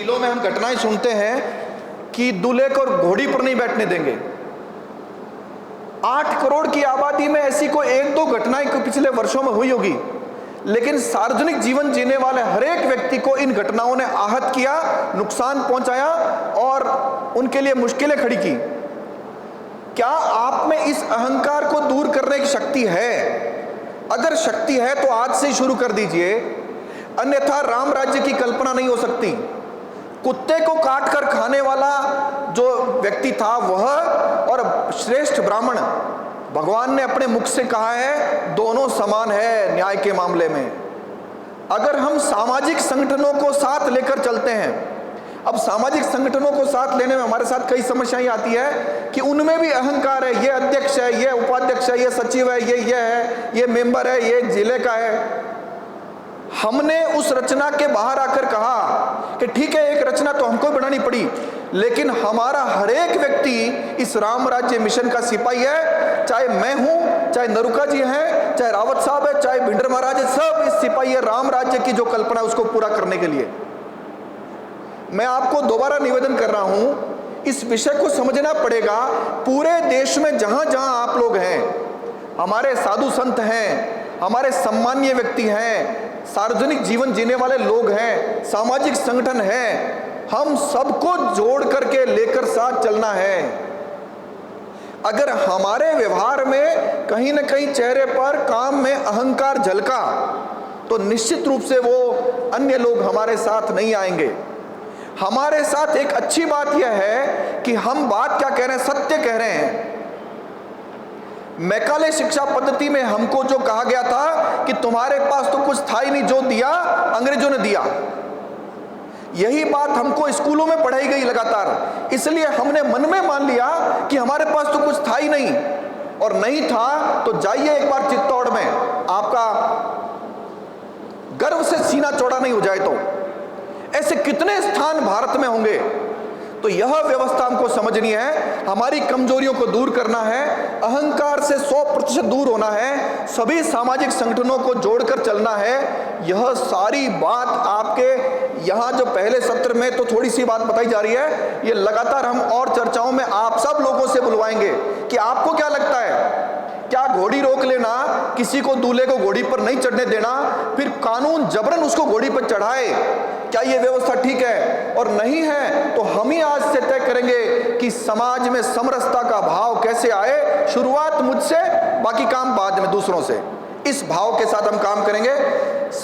जिलों में हम घटनाएं सुनते हैं कि दूल्हे को घोड़ी पर नहीं बैठने देंगे। 8 करोड़ की आबादी में ऐसी कोई 1-2 घटनाएं पिछले वर्षों में हुई होगी, लेकिन सार्वजनिक जीवन जीने वाले हर एक व्यक्ति को इन घटनाओं ने आहत किया, नुकसान पहुंचाया और उनके लिए मुश्किलें खड़ी की। क्या आप में इस अहंकार को दूर करने की शक्ति है? अगर शक्ति है तो आज से ही शुरू कर दीजिए, अन्यथा राम राज्य की कल्पना नहीं हो सकती। कुत्ते को काट कर खाने वाला जो व्यक्ति था वह और श्रेष्ठ ब्राह्मण, भगवान ने अपने मुख से कहा है दोनों समान है न्याय के मामले में। अगर हम सामाजिक संगठनों को साथ लेकर चलते हैं, अब सामाजिक संगठनों को साथ लेने में हमारे साथ कई समस्याएं आती है कि उनमें भी अहंकार है, ये अध्यक्ष है, ये उपाध्यक्ष है, ये सचिव है, ये है, ये मेंबर है, ये जिले का है। हमने उस रचना के बाहर आकर कहा कि ठीक है, एक रचना तो हमको बनानी पड़ी, लेकिन हमारा हर एक व्यक्ति इस राम राज्य मिशन का सिपाही है। चाहे मैं हूं, चाहे नरुका जी हैं, चाहे रावत साहब है, चाहे भिंडर महाराज है, सब इस सिपाही है राम राज्य की जो कल्पना है उसको पूरा करने के लिए। मैं आपको दोबारा निवेदन कर रहा हूं, इस विषय को समझना पड़ेगा। पूरे देश में जहां जहां आप लोग हैं, हमारे साधु संत हैं, हमारे सम्मानीय व्यक्ति हैं, सार्वजनिक जीवन जीने वाले लोग हैं, सामाजिक संगठन हैं, हम सबको जोड़ करके लेकर साथ चलना है। अगर हमारे व्यवहार में कहीं ना कहीं चेहरे पर, काम में अहंकार झलका तो निश्चित रूप से वो अन्य लोग हमारे साथ नहीं आएंगे। हमारे साथ एक अच्छी बात यह है कि हम बात क्या कह रहे हैं, सत्य कह रहे हैं। मैकाले शिक्षा पद्धति में हमको जो कहा गया था कि तुम्हारे पास तो कुछ था ही नहीं, जो दिया अंग्रेजों ने दिया, यही बात हमको स्कूलों में पढ़ाई गई लगातार। इसलिए हमने मन में मान लिया कि हमारे पास तो कुछ था ही नहीं, और नहीं था तो जाइए एक बार चित्तौड़ में, आपका गर्व से सीना चौड़ा नहीं हो जाए तो ऐसे कितने स्थान भारत में होंगे। तो यह व्यवस्था हमको समझनी है, हमारी कमजोरियों को दूर करना है, अहंकार से 100% दूर होना है, सभी सामाजिक संगठनों को जोड़कर चलना है। यह सारी बात आपके यहाँ जो पहले सत्र में तो थोड़ी सी बात बताई जा रही है, ये लगातार हम और चर्चाओं में आप सब लोगों से बुलवाएंगे कि आपको क्या लगता है, क्या घोड़ी रोक लेना, किसी को दूल्हे को घोड़ी पर नहीं चढ़ने देना, फिर कानून जबरन उसको घोड़ी पर चढ़ाए, क्या ये व्यवस्था ठीक है? और नहीं है तो हम ही आज से तय करेंगे कि समाज में समरसता का भाव कैसे आए। शुरुआत मुझसे, बाकी काम बाद में दूसरों से। इस भाव के साथ हम काम करेंगे।